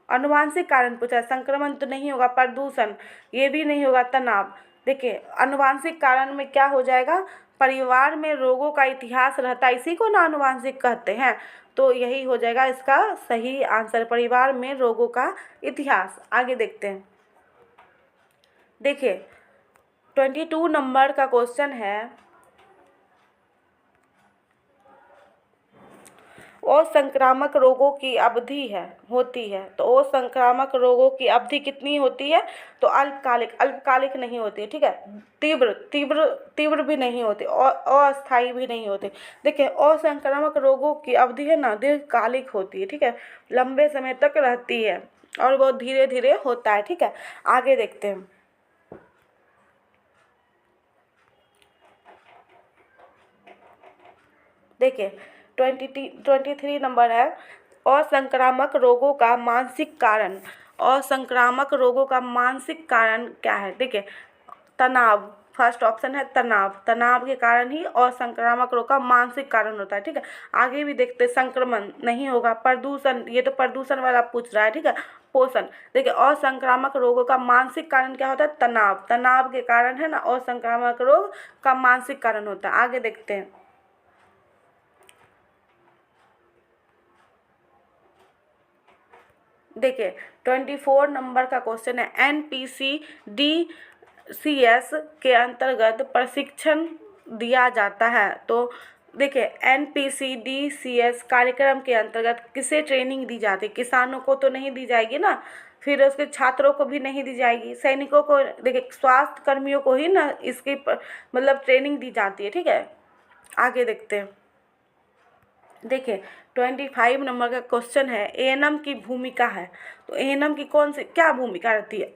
आनुवांशिक कारण पूछा है, संक्रमण तो नहीं होगा, प्रदूषण ये भी नहीं होगा, तनाव। देखिए आनुवांशिक कारण में क्या हो जाएगा, परिवार में रोगों का इतिहास रहता है, इसी को ना आनुवांशिक कहते हैं, तो यही हो जाएगा इसका सही आंसर, परिवार में रोगों का इतिहास। आगे देखते हैं। देखिए 22 नंबर का क्वेश्चन है, असंक्रामक रोगों की अवधि होती है। तो असंक्रामक रोगों की अवधि कितनी होती है, तो अल्पकालिक नहीं होती है, ठीक है, तीव्र भी नहीं होती, और अस्थायी भी नहीं होती। देखिए असंक्रामक रोगों की अवधि है ना, दीर्घकालिक होती है, ठीक है, लंबे समय तक रहती है। और बहुत धीरे धीरे होता है। ठीक है, आगे देखते हैं। देखिए 23 नंबर है, असंक्रामक रोगों का मानसिक कारण। असंक्रामक रोगों का मानसिक कारण क्या है? देखिए तनाव, फर्स्ट ऑप्शन है तनाव। तनाव के कारण ही असंक्रामक रोग का मानसिक कारण होता है। ठीक है, आगे भी देखते, संक्रमण नहीं होगा, प्रदूषण, ये तो प्रदूषण वाला पूछ रहा है। ठीक है, पोषण। देखिए असंक्रामक रोगों का मानसिक कारण क्या होता है? तनाव। तनाव के कारण है ना असंक्रामक रोग का मानसिक कारण होता है। आगे देखते हैं। देखिए 24 नंबर का क्वेश्चन है, NPCDCS के अंतर्गत प्रशिक्षण दिया जाता है। तो देखिए NPCDCS कार्यक्रम के अंतर्गत किसे ट्रेनिंग दी जाती है? किसानों को तो नहीं दी जाएगी ना, फिर उसके छात्रों को भी नहीं दी जाएगी, सैनिकों को, देखिए स्वास्थ्य कर्मियों को ही ना इसकी मतलब ट्रेनिंग दी जाती है। ठीक है, आगे देखते हैं। देखिए 25 नंबर का क्वेश्चन है, एएनएम की भूमिका है। तो एएनएम की कौन सी क्या भूमिका रहती है?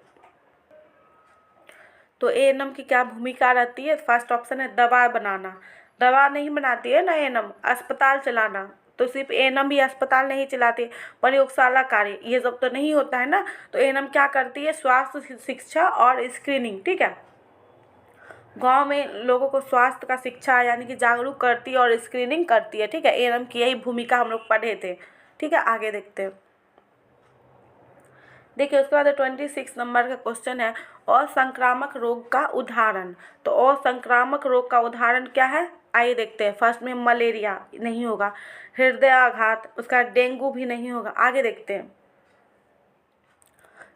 तो एएनएम की क्या भूमिका रहती है? फर्स्ट ऑप्शन है दवा बनाना। दवा नहीं बनाती है ना एएनएम, अस्पताल चलाना। तो सिर्फ एएनएम भी अस्पताल नहीं चलाती, प्रयोगशाला कार्य ये सब तो नहीं होता है ना। तो एएनएम क्या करती है? स्वास्थ्य शिक्षा और स्क्रीनिंग। ठीक है, गांव में लोगों को स्वास्थ्य का शिक्षा यानी कि जागरूक करती है और स्क्रीनिंग करती है। ठीक है, एएनएम की यही भूमिका हम लोग पढ़े थे। ठीक है, आगे देखते हैं। देखिए उसके बाद 26 नंबर का क्वेश्चन है, असंक्रामक रोग का उदाहरण। तो असंक्रामक रोग का उदाहरण क्या है? आइए देखते हैं। फर्स्ट में मलेरिया नहीं होगा, हृदय आघात, उसका डेंगू भी नहीं होगा। आगे देखते हैं।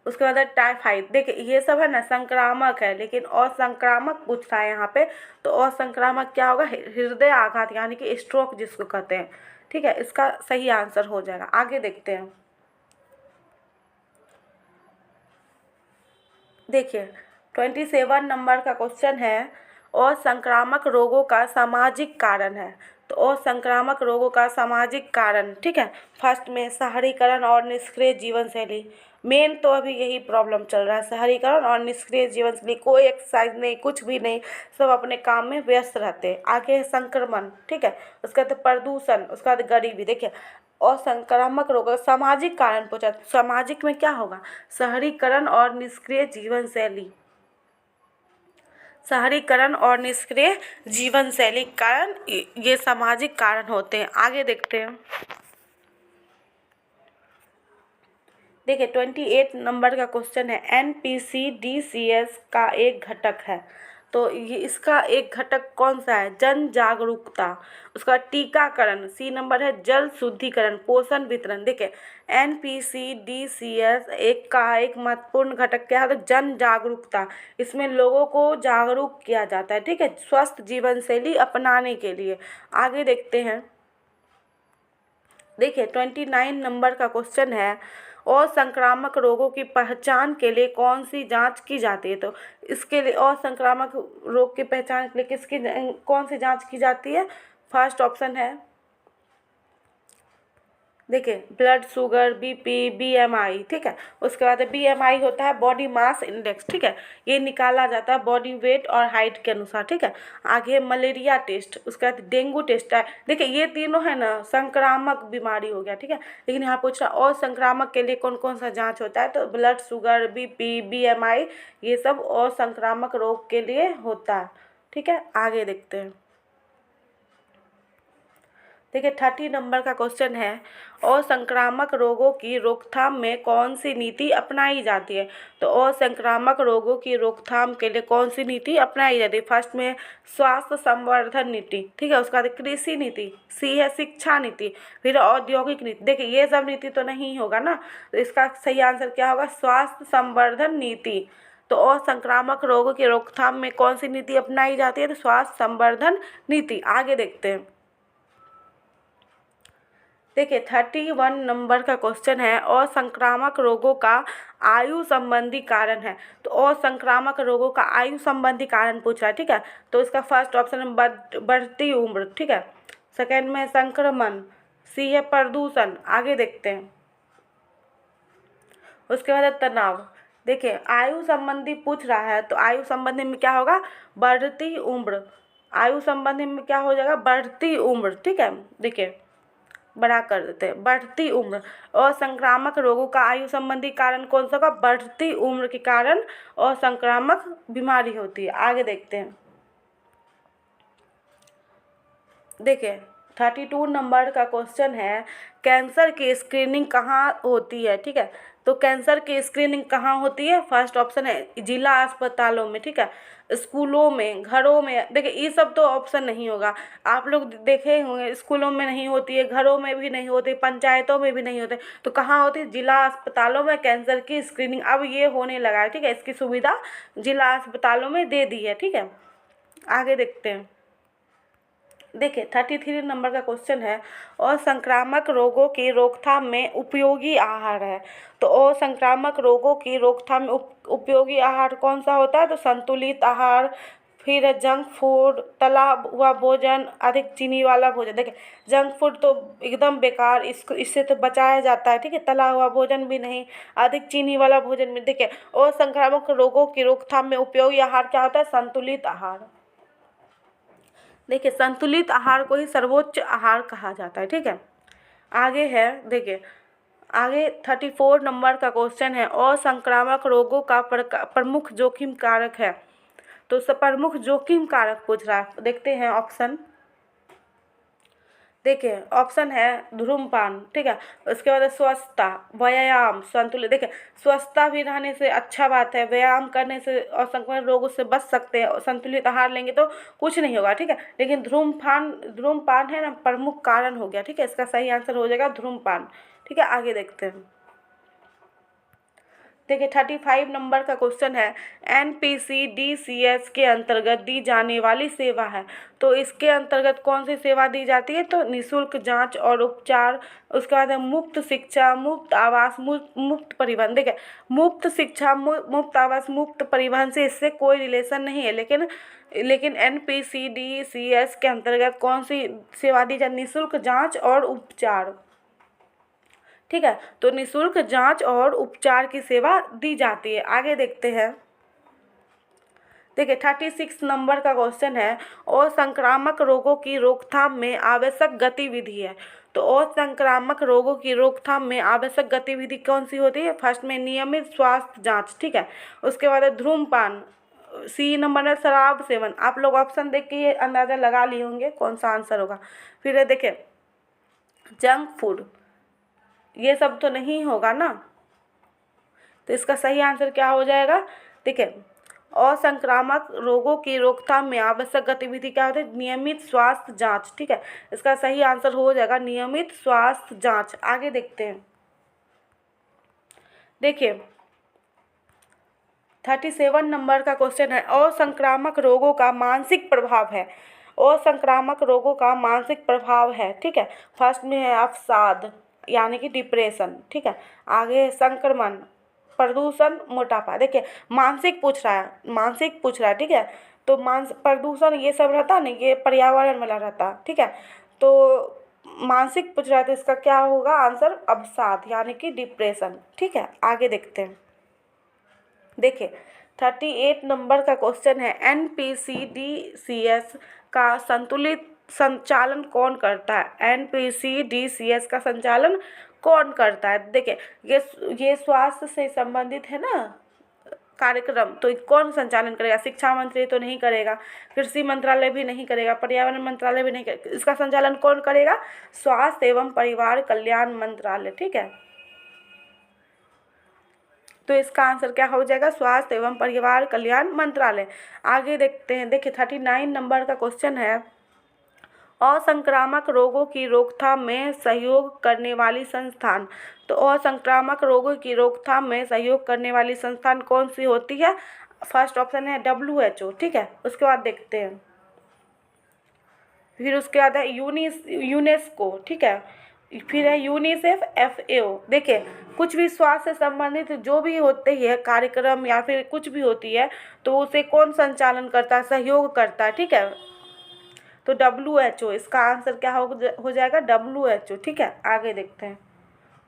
उसके बाद है टाइफाइड। देखिए ये सब है ना संक्रामक है, लेकिन असंक्रामक पूछ रहा है यहाँ पे। तो असंक्रामक क्या होगा? हृदय आघात यानी कि स्ट्रोक जिसको कहते हैं। ठीक है, इसका सही आंसर हो जाएगा। आगे देखते हैं। देखिए 27 नंबर का क्वेश्चन है, असंक्रामक रोगों का सामाजिक कारण है। तो असंक्रामक रोगों का सामाजिक कारण, ठीक है, फर्स्ट में शहरीकरण और निष्क्रिय जीवन शैली। मेन तो अभी यही प्रॉब्लम चल रहा है, शहरीकरण और निष्क्रिय जीवन शैली। कोई एक्सरसाइज नहीं, कुछ भी नहीं, सब अपने काम में व्यस्त रहते हैं। आगे है संक्रमण। ठीक है, उसके बाद प्रदूषण, उसके बाद गरीबी। देखिए और संक्रामक रोग का सामाजिक कारण पूछा, सामाजिक में क्या होगा? शहरीकरण और निष्क्रिय जीवन शैली। शहरीकरण और निष्क्रिय जीवन शैली कारण ये सामाजिक कारण होते हैं। आगे देखते हैं। देखिए 28 नंबर का क्वेश्चन है, NPCDCS का एक घटक है। तो ये इसका एक घटक कौन सा है? जन जागरूकता। उसका टीकाकरण। सी नंबर है जल शुद्धिकरण, पोषण वितरण। देखिए NPCDCS एक महत्वपूर्ण घटक क्या है? तो जन जागरूकता। इसमें लोगों को जागरूक किया जाता है। ठीक है, स्वस्थ जीवन शैली अपनाने के लिए। आगे देखते हैं। देखिए 29 नंबर का क्वेश्चन है, असंक्रामक रोगों की पहचान के लिए कौन सी जांच की जाती है? तो इसके लिए असंक्रामक रोग की पहचान के लिए कौन सी जांच की जाती है? फर्स्ट ऑप्शन है, देखिए ब्लड शुगर, बीपी, बीएमआई। ठीक है, उसके बाद बीएमआई होता है बॉडी मास इंडेक्स। ठीक है, ये निकाला जाता है बॉडी वेट और हाइट के अनुसार। ठीक है, आगे मलेरिया टेस्ट, उसके बाद डेंगू टेस्ट है। देखिए ये तीनों है ना संक्रामक बीमारी हो गया। ठीक है, लेकिन यहाँ पूछ रहा और संक्रामक के लिए कौन कौन सा जाँच होता है? तो ब्लड शुगर, बीपी, बीएमआई, ये सब और संक्रामक रोग के लिए होता है। ठीक है, आगे देखते हैं। देखिए 30 नंबर का क्वेश्चन है, असंक्रामक रोगों की रोकथाम में कौन सी नीति अपनाई जाती है? तो असंक्रामक रोगों की रोकथाम के लिए कौन सी नीति अपनाई जाती है? फर्स्ट में स्वास्थ्य संवर्धन नीति। ठीक है, उसका कृषि नीति। सी है शिक्षा नीति, फिर औद्योगिक नीति। देखिए ये सब नीति तो नहीं होगा ना, तो इसका सही आंसर क्या होगा? स्वास्थ्य संवर्धन नीति। तो असंक्रामक रोगों की रोकथाम में कौन सी नीति अपनाई जाती है? तो स्वास्थ्य संवर्धन नीति। आगे देखते हैं। देखिए 31 नंबर का क्वेश्चन है, असंक्रामक रोगों का आयु संबंधी कारण है। तो असंक्रामक रोगों का आयु संबंधी कारण पूछ रहा है। ठीक है, तो इसका फर्स्ट ऑप्शन है बढ़ती उम्र। ठीक है, सेकेंड में संक्रमण, सी है प्रदूषण। आगे देखते हैं। उसके बाद है तनाव। देखिए आयु संबंधी पूछ रहा है तो आयु संबंधी में क्या होगा, बढ़ती उम्र। आयु संबंधी में क्या हो जाएगा, बढ़ती उम्र। ठीक है, देखिए बड़ा कर देते हैं, बढ़ती उम्र। और संक्रामक रोगों का आयु संबंधी कारण कौन सा होगा, बढ़ती उम्र के कारण और संक्रामक बीमारी होती है। आगे देखते हैं, देखिए 32 नंबर का क्वेश्चन है, कैंसर की स्क्रीनिंग कहाँ होती है। ठीक है, तो कैंसर की स्क्रीनिंग कहाँ होती है, फर्स्ट ऑप्शन है जिला अस्पतालों में। ठीक है, स्कूलों में, घरों में। देखिए ये सब तो ऑप्शन नहीं होगा, आप लोग देखे होंगे स्कूलों में नहीं होती है, घरों में भी नहीं होती, पंचायतों में भी नहीं होते, तो कहाँ होती है, जिला अस्पतालों में कैंसर की स्क्रीनिंग अब ये होने लगा है। ठीक है, इसकी सुविधा जिला अस्पतालों में दे दी है। ठीक है, आगे देखते हैं, देखिए 33 नंबर का क्वेश्चन है, असंक्रामक रोगों की रोकथाम में उपयोगी आहार है। तो असंक्रामक रोगों की रोकथाम में उपयोगी आहार कौन सा होता है, तो संतुलित आहार, फिर जंक फूड, तला हुआ भोजन, अधिक चीनी वाला भोजन। देखिए जंक फूड तो एकदम बेकार, इससे तो बचाया जाता है। ठीक है, तला हुआ भोजन भी नहीं, अधिक चीनी वाला भोजन भी। देखिए असंक्रामक रोगों की रोकथाम में उपयोगी आहार क्या होता है, संतुलित आहार। देखिए संतुलित आहार को ही सर्वोच्च आहार कहा जाता है। ठीक है, आगे है, देखिए आगे 34 नंबर का क्वेश्चन है, असंक्रामक रोगों का प्रमुख जोखिम कारक है। तो प्रमुख जोखिम कारक पूछ रहा है, देखते हैं ऑप्शन। देखिए ऑप्शन है धूम्रपान। ठीक है, उसके बाद स्वच्छता, व्यायाम, संतुलित। देखिए स्वच्छता भी रहने से अच्छा बात है, व्यायाम करने से और संक्रमण रोगों से बच सकते हैं, और संतुलित आहार लेंगे तो कुछ नहीं होगा। ठीक है, लेकिन धूम्रपान है ना प्रमुख कारण हो गया। ठीक है, इसका सही आंसर हो जाएगा धूम्रपान। ठीक है, आगे देखते हैं, देखिए 35 नंबर का क्वेश्चन है, NPCDCS के अंतर्गत दी जाने वाली सेवा है। तो इसके अंतर्गत कौन सी सेवा दी जाती है, तो निःशुल्क जांच और उपचार, उसके बाद है मुफ्त शिक्षा, मुफ्त आवास, मुफ्त परिवहन। देखिए मुफ्त शिक्षा, मुफ्त आवास, मुफ्त परिवहन से इससे कोई रिलेशन नहीं है, लेकिन NPCDCS के अंतर्गत कौन सी सेवा दी जाती, निःशुल्क जाँच और उपचार। ठीक है, तो निःशुल्क जांच और उपचार की सेवा दी जाती है। आगे देखते हैं, देखिए 36 नंबर का क्वेश्चन है, असंक्रामक रोगों की रोकथाम में आवश्यक गतिविधि है। तो असंक्रामक रोगों की रोकथाम में आवश्यक गतिविधि कौन सी होती है, फर्स्ट में नियमित स्वास्थ्य जांच। ठीक है, उसके बाद है धूम्रपान, सी नंबर है शराब सेवन। आप लोग ऑप्शन देख के ये अंदाज़ा लगा लिए होंगे कौन सा आंसर होगा। फिर है देखिए जंक फूड, ये सब तो नहीं होगा ना, तो इसका सही आंसर क्या हो जाएगा, देखिए असंक्रामक रोगों की रोकथाम में आवश्यक गतिविधि क्या होती है, नियमित स्वास्थ्य जांच। ठीक है, इसका सही आंसर हो जाएगा नियमित स्वास्थ्य जांच। आगे देखते हैं, देखिए 37 नंबर का क्वेश्चन है, असंक्रामक रोगों का मानसिक प्रभाव है। असंक्रामक रोगों का मानसिक प्रभाव है। ठीक है, फर्स्ट में है अवसाद यानी कि डिप्रेशन। ठीक है, आगे है संक्रमण, प्रदूषण, मोटापा। देखिए मानसिक पूछ रहा है, मानसिक पूछ रहा है। ठीक है, तो प्रदूषण ये सब रहता नहीं, ये पर्यावरण वाला रहता। ठीक है, तो मानसिक पूछ रहा है, तो इसका क्या होगा आंसर, अवसाद यानी कि डिप्रेशन। ठीक है, आगे देखते हैं, देखिए 38 नंबर का क्वेश्चन है, NPCDCS का संतुलित संचालन कौन करता है। NPCDCS का संचालन कौन करता है। देखिए ये स्वास्थ्य से संबंधित है ना कार्यक्रम, तो कौन संचालन करेगा, शिक्षा मंत्री तो नहीं करेगा, कृषि मंत्रालय भी नहीं करेगा, पर्यावरण मंत्रालय भी नहीं करेगा, इसका संचालन कौन करेगा, स्वास्थ्य एवं परिवार कल्याण मंत्रालय। ठीक है, तो इसका आंसर क्या हो जाएगा, स्वास्थ्य एवं परिवार कल्याण मंत्रालय। आगे देखते हैं, देखिए 39 नंबर का क्वेश्चन है, असंक्रामक रोगों की रोकथाम में सहयोग करने वाली संस्थान। तो असंक्रामक रोगों की रोकथाम में सहयोग करने वाली संस्थान कौन सी होती है, फर्स्ट ऑप्शन है WHO। ठीक है, उसके बाद देखते हैं, फिर उसके बाद है यूनेस्को। ठीक है, फिर है यूनिसेफ, FAO। देखिए कुछ भी स्वास्थ्य से संबंधित जो भी होते हैं कार्यक्रम या फिर कुछ भी होती है, तो उसे कौन संचालन करता है, सहयोग करता है। ठीक है, तो WHO, इसका आंसर क्या हो जाएगा WHO। ठीक है, आगे देखते हैं,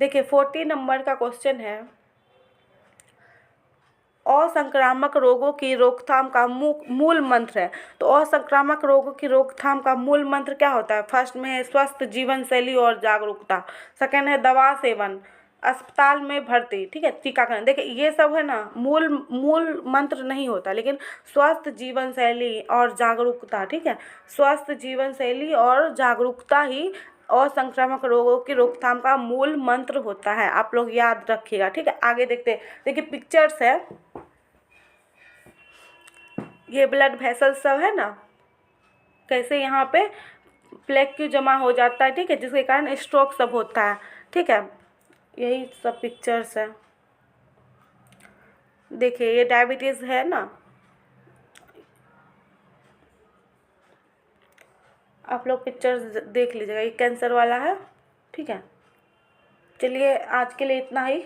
देखिए 40 नंबर का क्वेश्चन है, असंक्रामक रोगों की रोकथाम का मूल मंत्र है। तो असंक्रामक रोगों की रोकथाम का मूल मंत्र क्या होता है? फर्स्ट में है स्वस्थ जीवन शैली और जागरूकता, सेकंड है दवा सेवन, अस्पताल में भर्ती, ठीक है, टीकाकरण। देखिए ये सब है ना मूल मंत्र नहीं होता, लेकिन स्वस्थ जीवन शैली और जागरूकता, ठीक है, स्वस्थ जीवन शैली और जागरूकता ही असंक्रामक रोगों की रोकथाम का मूल मंत्र होता है। आप लोग याद रखिएगा, ठीक है। आगे देखते हैं, देखिए पिक्चर्स है, ये ब्लड वेसल सब है ना, कैसे यहाँ पे प्लेग क्यों जमा हो जाता है, ठीक है, जिसके कारण स्ट्रोक सब होता है, ठीक है, यही सब पिक्चर्स है। देखिए ये डायबिटीज़ है ना, आप लोग पिक्चर्स देख लीजिएगा, ये कैंसर वाला है, ठीक है। चलिए आज के लिए इतना ही,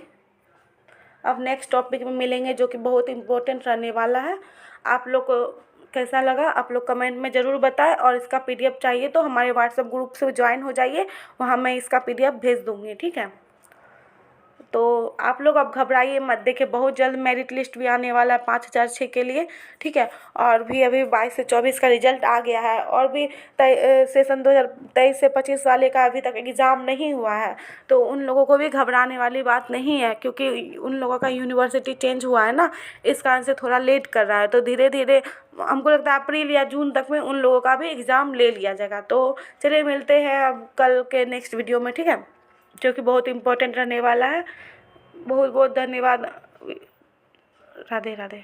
अब नेक्स्ट टॉपिक में मिलेंगे जो कि बहुत इम्पोर्टेंट रहने वाला है। आप लोग को कैसा लगा आप लोग कमेंट में ज़रूर बताएं, और इसका पीडीएफ चाहिए तो हमारे व्हाट्सएप ग्रुप से ज्वाइन हो जाइए, वहाँ मैं इसका पीडीएफ भेज दूँगी, ठीक है। तो आप लोग अब घबराइए मत, देखिए बहुत जल्द मेरिट लिस्ट भी आने वाला है 5006 के लिए, ठीक है। और भी अभी 22 से 24 का रिजल्ट आ गया है, और भी सेशन 2023 से 25 वाले का अभी तक एग्ज़ाम नहीं हुआ है। तो उन लोगों को भी घबराने वाली बात नहीं है, क्योंकि उन लोगों का यूनिवर्सिटी चेंज हुआ है ना, इस कारण से थोड़ा लेट कर रहा है। तो धीरे धीरे हमको लगता है अप्रैल या जून तक में उन लोगों का भी एग्ज़ाम ले लिया जाएगा। तो चलिए मिलते हैं अब कल के नेक्स्ट वीडियो में, ठीक है, जो कि बहुत इम्पोर्टेंट रहने वाला है। बहुत बहुत धन्यवाद। राधे राधे।